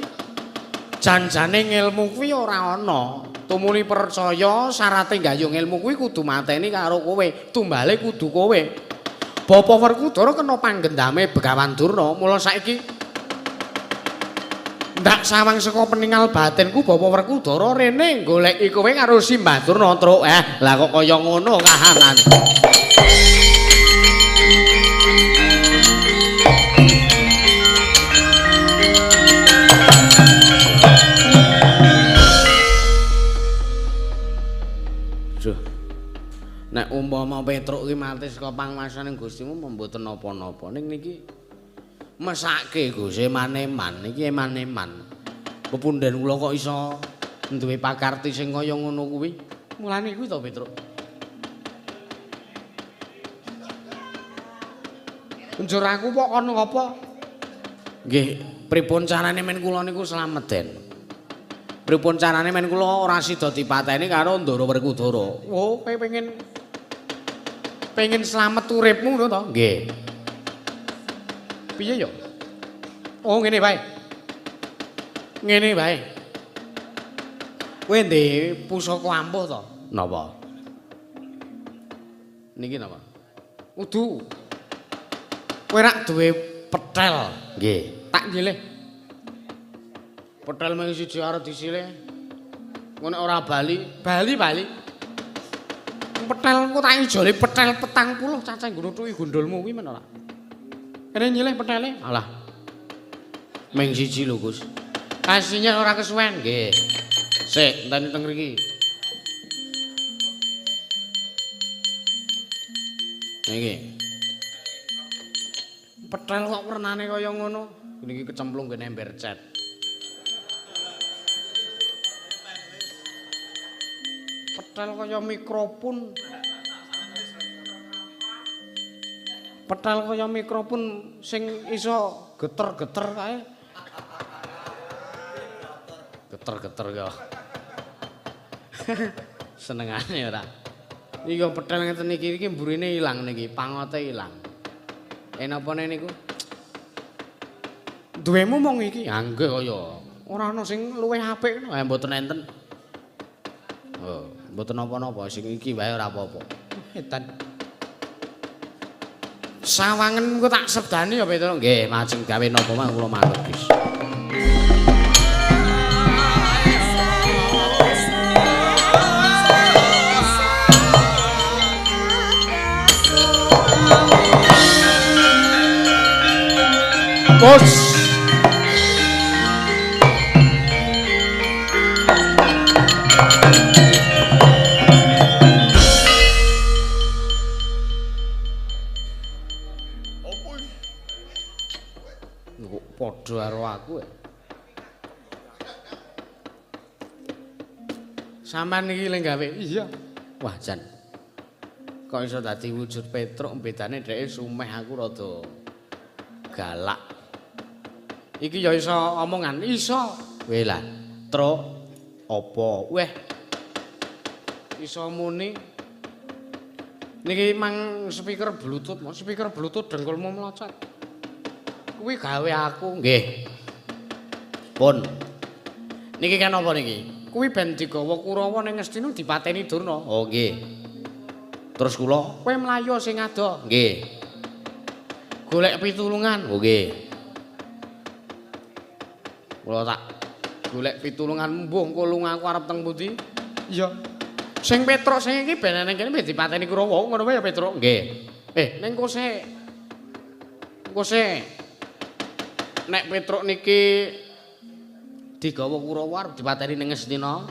janjane ngelmu kuwi ora ana. Tumuli percaya syaraté nggayuh ngelmu kuwi kudu mateni karo kowe. Tumbale kudu kowe. Bapa Werkudara kena panggendame Begawan Durna. Mula saiki ndak sawang saka peninggal batinku Bapa Werkudara rene goleki kowe karo Simbah Durna, Truk. Lah kok kaya ngono kahanane. Nek umpama Petruk ki mati saka pangwasaning Gustimu mboten napa-napa ning niki mesake Gus eman-eman iki eman-eman. Pepundhen kula kok iso duwe pakarti sing kaya ngono kuwi. Mulane kuwi to Petruk. Njur aku kok ana apa? Nggih, pripun carane men kula niku slamet den. Pripun carane men kula ora sida dipateni karo Ndara Werkudara. Oh, kowe pengen slamet uripmu ngono to? Nggih. Piye ya? Oh, ngene bae. Ngene bae. Kowe ndek pusaka ampuh to? Napa? Niki napa? Udu. Kowe rak duwe petel. Nggih. Tak nyilih. Petel mung siji arep disilih. Ngono ora bali. Bali. Petelku tak ijoli petel 40 cacah nggo nutuki gondolmu kuwi men ora. Kene nyilih petele. Alah. Ming siji lho, Gus. Kasihnya ora kesuwen. Nggih. Sik, enteni teng mriki. Niki. Petel kok wernane kaya ngono. Niki kecemplung ngene ember cat. Petel kaya mikrofon. Petel kaya mikrofon sing iso geter-geter kae. Geter-geter kok. Senengane ora. Iki petel ngeten iki mburine ilang niki, pangote ilang. Enapane niku? Duwemu mong iki. Ya nggih kaya. Ora ana sing luwih apik. Mboten enten. Oh, mboten napa-napa sing iki wae ora apa-apa. Edan. Sawangen ku tak sebdani ya Petruk. Nggih, majeng gawe napa mah kula manut, Gus. Bos. Kok padha karo aku ya? Sampeyan iki lek gawe. Iya. Wah, jan. Kok iso dadi wujud Petruk bedane dheke sumeh aku rada galak. Iki ya iso omongan, iso. Weh lah, Truk apa? Weh. Iso muni. Niki mang speaker Bluetooth, speaker Bluetooth dengkulmu melocot. Kuwi gawe aku. Nggih. Pun. Niki kan apa niki? Kuwi ben digawa Kurawa ning Ngastina dipateni Durna. Oh, nggih. Terus kula? Kowe mlayu sing ado. Nggih. Golek pitulungan. Oh, nggih. Kula tak golek pitulungan mbuh engko lungaku arep teng pundi? Iya. Sing Petruk sing iki ben ning kene dipateni Kurawa, ngono wae ya Petruk. Nggih. Ning engko sik. Engko sik. Nek Petruk niki Digawa Kurawa arep dipateni ning Ngastina.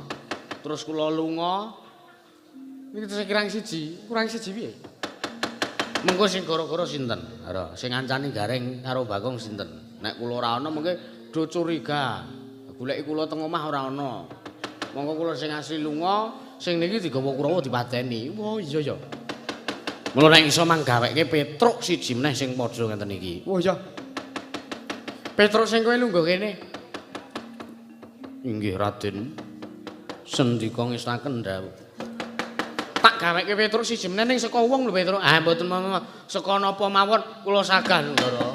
terus kula lunga. Niki tesih kurang siji piye? Mengko sing gara-gara sinten? Ora, sing ngancani Gareng karo Bagong sinten? Nek kula ora ana mengke do curiga. Goleki kula teng omah ora ana. Monggo kula sing asli lunga, sing niki digawa Kurawa dipateni. Oh iya ya. Mula nek iso manggaweke Petruk siji meneh sing padha ngeten iki. Oh iya. Petruk sing kowe lungguh kene. Inggih Raden. Sendika ngestaken dawuh. Tak gaweke Petruk siji meneh ning saka wong lho Petruk. Ah mboten saka napa mawon kula sagah Ndara.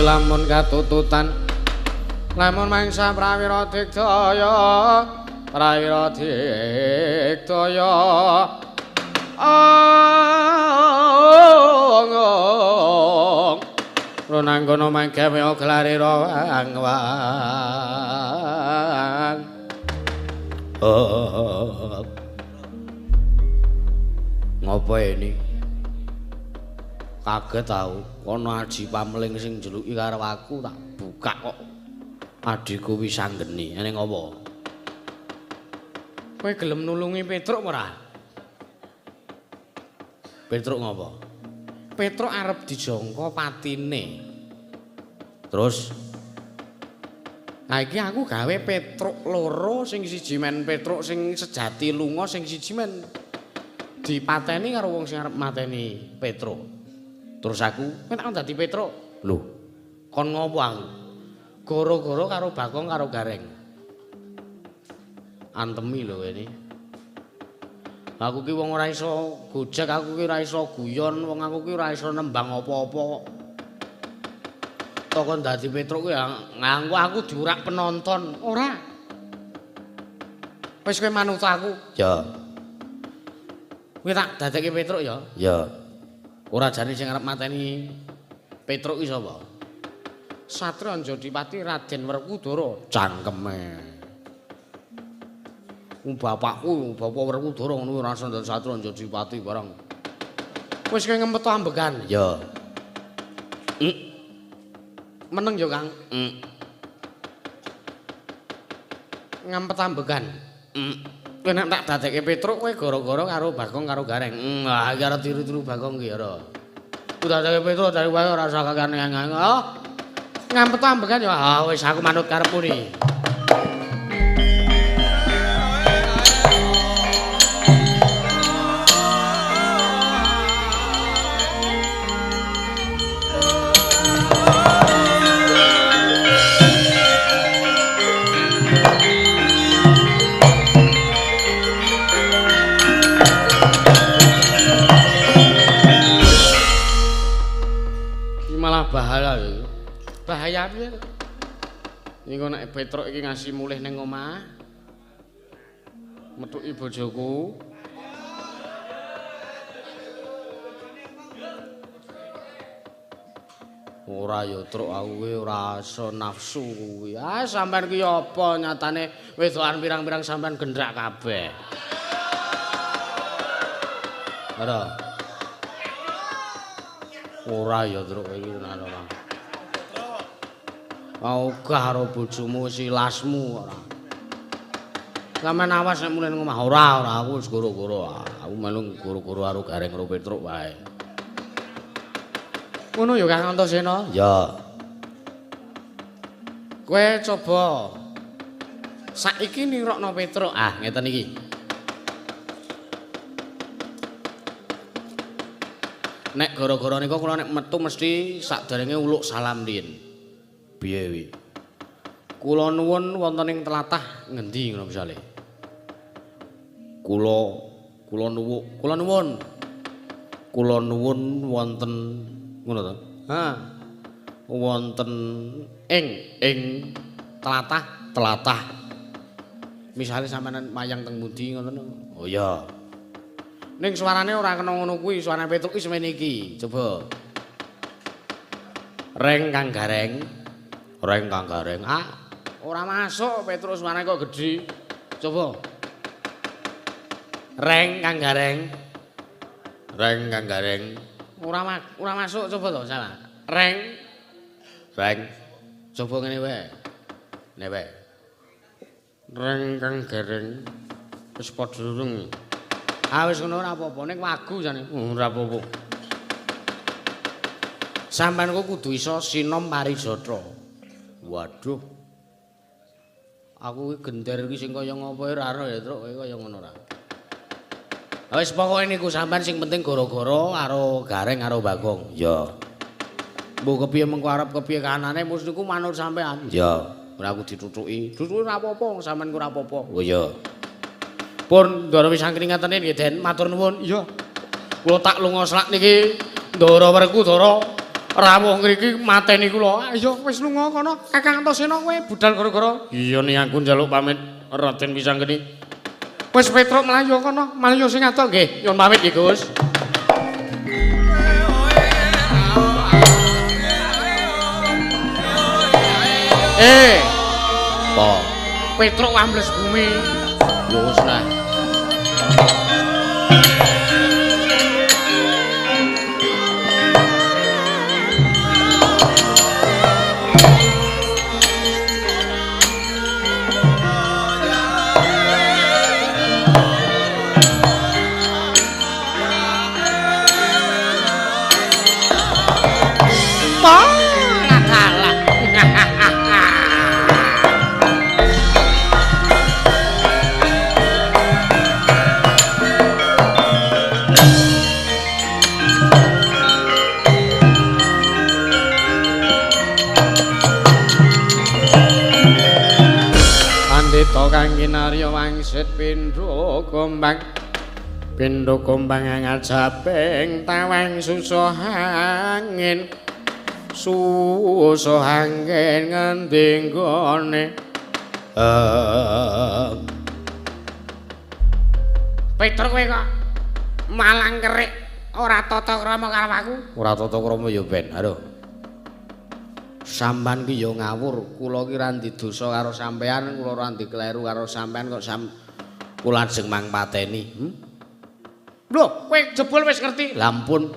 Lamun katututan lamun mangsa prawira digdaya runanggono manggawe gelare rawang Ngopo ini? Kaget tau ana aji pameling sing njeluki karo aku tak buka kok adikku wis anggeni ning apa kowe gelem nulungi Petruk ora? Petruk ngopo? Petruk arep dijangka patine terus nah iki aku gawe Petruk loro sing siji men Petruk sing sejati lunga sing siji men dipateni karo wong sing arep mateni Petruk. Terus aku kan dadi Petruk. Lho, kon ngopo aku? Goro-goro karo Bagong karo Gareng. Antemi lho ini. Aku ki wong ora iso gojek, aku ki ora iso guyon, wong aku ki ora iso nembang apa-apa. Kok dadi Petruk ki nganggo aku diurak penonton. Ora. Wis kowe manut aku. Ya. Kowe tak dadekke Petruk ya. Ya. Ora jane sing arep mateni Petruk ki sapa? Satria Anjadipati Raden Werkudara cangkeme. Bapakku, Bapak Werkudara ngono ora iso dadi Satria Anjadipati bareng. Wis kowe ngempet ambekan. Ya. Meneng ya, Kang. Ngempet ambekan. Kowe nek tak dadekke Petruk kowe gara-gara karo Bagong karo Gareng. Ah, iki arep tiru-tiru Bagong ki ora. Ku dadekke Petruk dari wae ora usah kakane nganggo. Oh. Ngempet ambekan ya. Ah, wis aku manut karepmu ni. Bahaya piye? Niku nek Petruk iki ngasih mulih ning omah. Metuki bojoku. Ora ya truk aku kuwi ora iso nafsu kuwi. Ah sampean ki apa nyatane wedokan pirang-pirang sampean gendrak kabeh. Ora. Ora ya truk iki ora. Ogah karo bojomu silasmu ora. Sampeyan awas nek mulih omah ora aku wis goro-goro. Aku melu goro-goro karo Gareng karo Petruk wae. Ngono ya Kang Antasena? Ya. Kowe coba saiki nirokno Petruk. Ah, ngeten iki. Nek gara-gara nika kula nek metu mesti sakderenge uluk salam riyin. Piye wi? Kula nuwun wonten ing tlatah ngendi ngono misale. Kula nuwun wonten ngono to. Ha. Wonten ing tlatah. Misale sampeyan mayang teng pundi ngoten. Oh iya. Ning suarane ora kena ngono kuwi, suarane Petruk iki semene iki. Coba. Reng Kang Gareng. Ah, ora masuk Petruk suarane kok gedhi. Coba. Reng Kang Gareng. Ora masuk coba to salah. Reng. Coba ngene wae. Nek wae. Reng Kang Gareng. Wis padha durung. Ah wis ngono ora apa-apa ning wagu jane. Ora apa-apa. Sampeyan kok kudu iso sinom parijata. Waduh. Aku iki gender iki sing kaya ngopo ora ero ya, Truk, kowe kaya ngono ora. Wis pokoke niku sampean sing penting gara-gara karo Gareng karo Bagong. Ya. Mbok kepiye mengko arep kepiye kanane mus niku manut sampean. Ya. Ora aku ditutuki. Tutuki ora apa-apa, sampean ku ora apa-apa. Oh ya. Pun ndara wis angkring ngatene nggih Den, matur nuwun. Iya. Kula tak lunga selak niki Ndara Werkudara. Rawuh ngriki mateni kula. Ayo wis lunga kono. Kakang Antasena kowe budal gara-gara. Iya nih aku njaluk pamit Raden Wisanggeni. Wis Petruk mlayu kono, mlayu sing atok nggih. Nyuwun pamit nggih Gus. Po. Petruk ambles bumi. Ya wis lah. Kang kinarya wangsit pindha gombang Pindho kumbang ngajaping tawang susah angin ngendi nggone Petruk kowe kok malang kerik ora tata krama karo aku. Ora tata krama ya ben. Halo. Sampean ki ya ngawur, kula ki ra dosa karo sampean, kula ora kleru karo sampean kok kula ajeng mang pateni. Lho, kowe jebul wis ngerti. Lampun.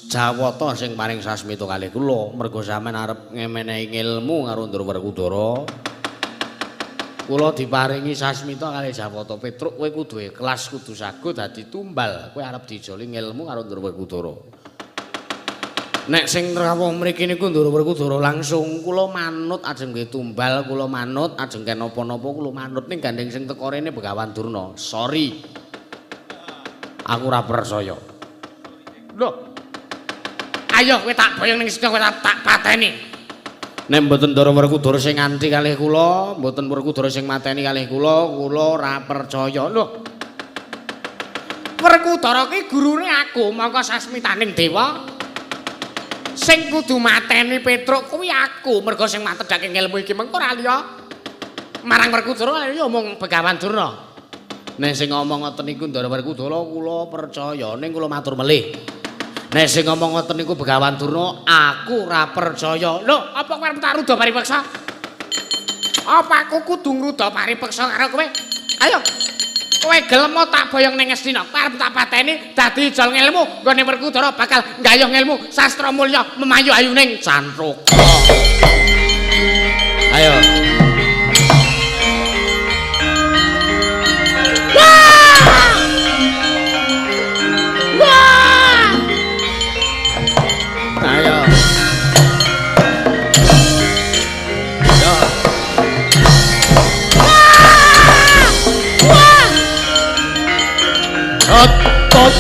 Jawata sing paring sasmita kalih kula, mergo sampean arep ngemenehi ilmu karo Ndara Werkudara. Kula diparingi sasmita kalih Jawata Petruk, kowe kudu ikhlas, kudu sago dadi tumbal. Kowe arep dijoli ilmu karo Ndara Werkudara. Nek sing rawuh mriki niku Ndara Werkudara langsung kula manut ajeng nggih tumbal, kula manut ajeng ken napa-napa kula manut ning gandeng sing teko rene Begawan Durna. Sorry. Aku ora percaya. Lho. Ayo kowe tak boyong ning sida kowe tak pateni. Nek mboten Ndara Werkudara sing nganti kalih kula, mboten Werkudara sing mateni kalih kula ora percaya. Lho. Werkudara ki gurune aku, mangka sasmitaning dewa. Sing kudu mateni Petruk kuwi aku, mergo sing matedhake ilmu iki mengko ora liya. Marang Werkudara ya omong Begawan Durna. Nek sing ngomong ngoten niku Ndara Werkudara kula percaya, ning kula matur melih. Nek sing ngomong ngoten niku Begawan Durna, aku ora percaya. Lho, apa kowe arep tak ruda paripeksa? Apa aku kudu ngruda paripeksa karo kowe? Ayo. Kowe gelem tak boyong ning Ngastina. Kowe arep tak pateni dadi ijol ilmu, nggone Werkudara bakal nggayuh ilmu sastra mulya memayu ayuning Cantruka. Ayo. Ayo. Tot.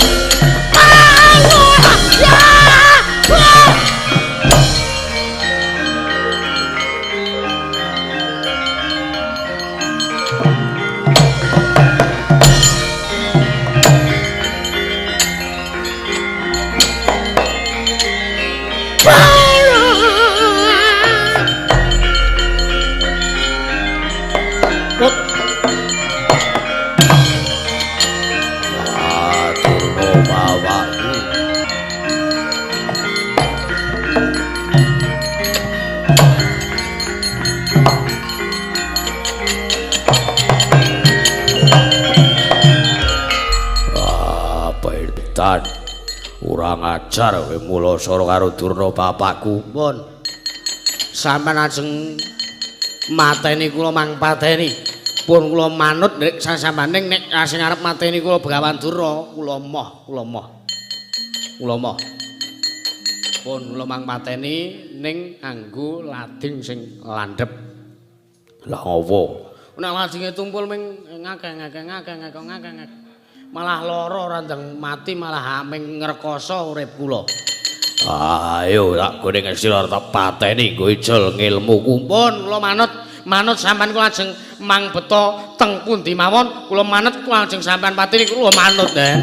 Urang ajar kowe mula sora karo Durna bapakku. Pun. Sampeyan ajeng mateni kula mang pateni. Pun kula manut nek sasambaning nek sing arep mateni kula Begawan Durna, kula moh. Pun kula mang pateni ning nganggo lading sing landhep. Lah ngopo? Nek ladinge tumpul ming ngakeh. Malah lara randang mati malah aming ngrekoso urip kula. Ayo tak gone ngesira tak pateni nggo ijol ngilmuku. Pun kula manut sampean kula ajeng mang beto teng pundi mawon kula manut kula ajeng sampean pateni kula manut nggih.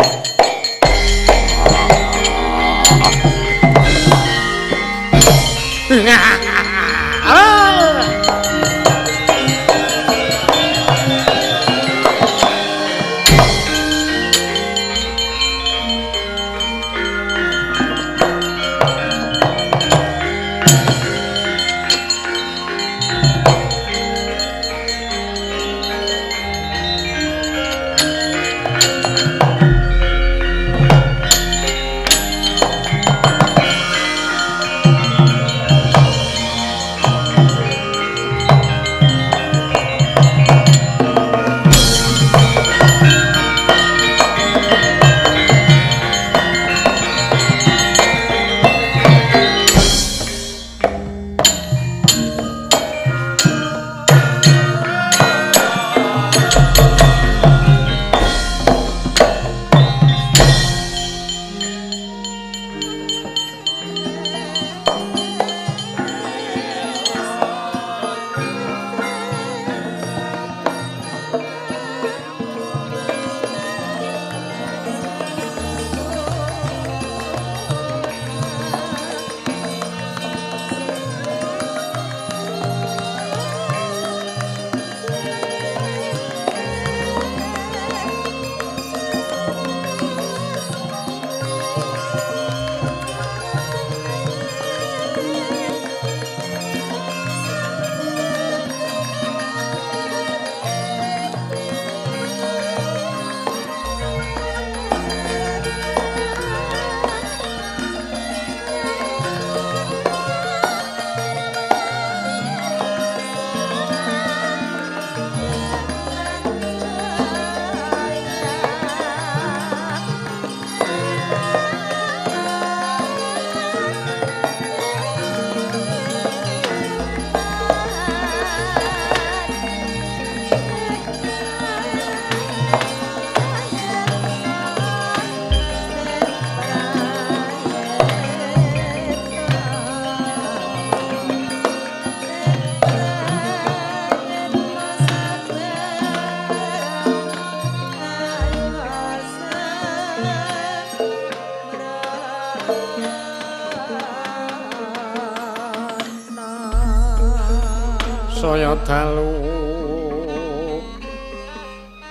saya dalu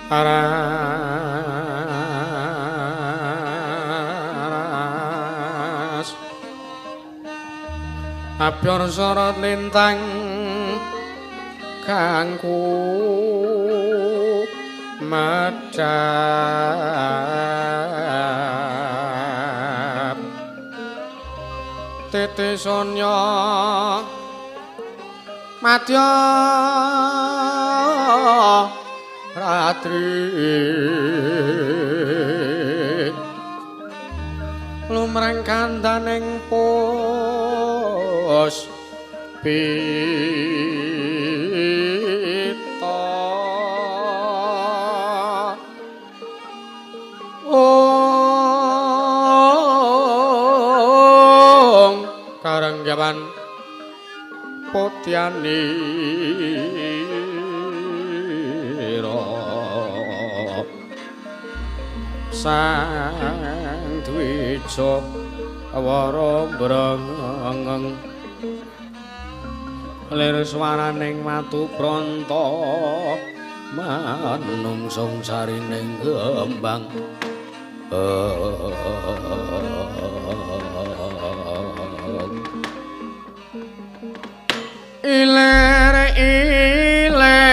aras abyor sorot lintang kangku madhap tete sonya madya ratri lumrang kandaning pos pita ong karanggawan potyanira sang dwija wara brengeng lir swaraning watu pranta manungsung sarining gembang iler iler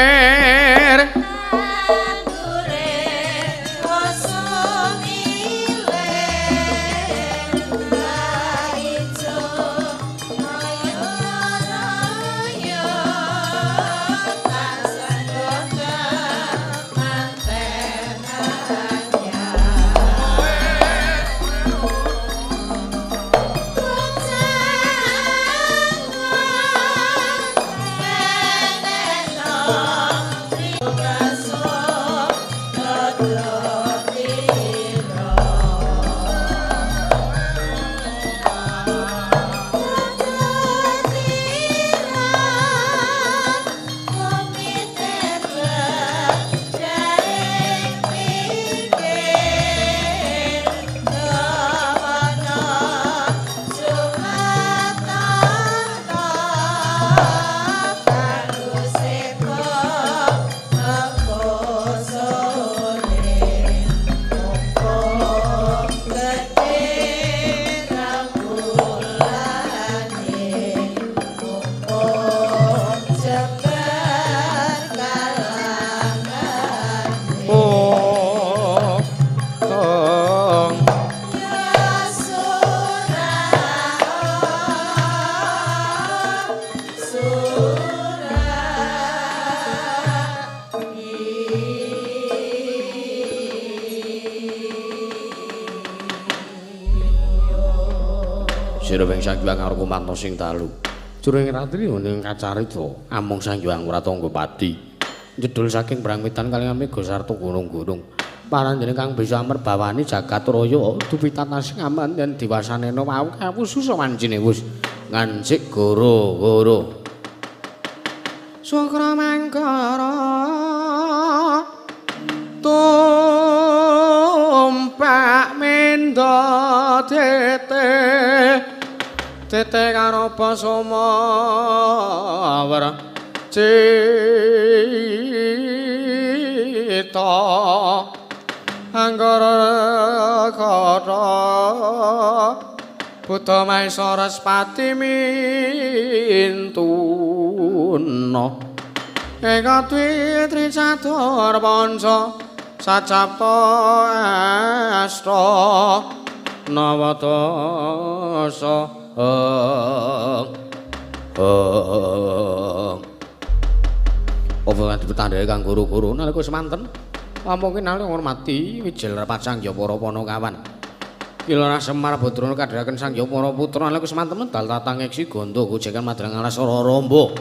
Sira wing sanjuang karo kumanto sing dalu. Juring ratri ning kacarita amung sanjuang ora tangga pati. Jedul saking brangwitan kaliyan mega sarta gunung-gunung. Paranjene kang bisa merbawani jagat raya dupitan sing aman yen diwasanena wau kawususa wancine wis ngancik goro-goro. Sukra mangkara tumpak mendo tete tete karo pasoma wara cita anggara kata Buddha Maesarespati mintuna eka twitri catur panca sacapta asta nawatasa apa kan dipetandai kang guru-guru nalika semanten mungkin nalika ngurmati wijil repasang ya para panakawan Kilana Semar Badrana kadharaken Sang Hyang Para Putra nalika semanten medal tatang eksi gandha gojekan madrang alas ora rombo